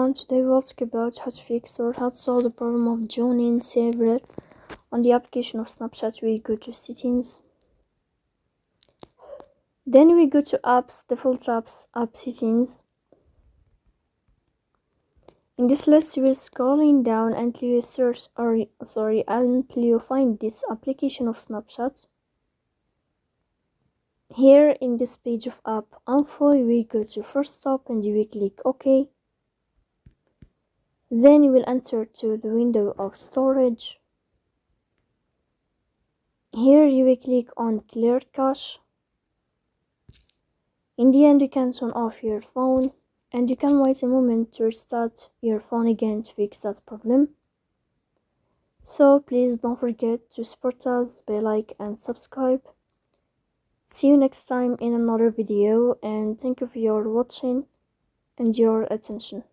everyone, today we'll talk about how to fix or how to solve the problem of joining server on the application of Snapchat. We go to settings, then we go to apps, default apps, app settings. In this list you will scrolling down until you until you find this application of Snapchat. Here in this page of app info, we go to first stop and you will click OK. Then you will enter to the window of storage. Here you will click on clear cache. In the end, you can turn off your phone and you can wait a moment to restart your phone again to fix that problem. So please don't forget to support us by like and subscribe. See you next time in another video, and thank you for your watching and your attention.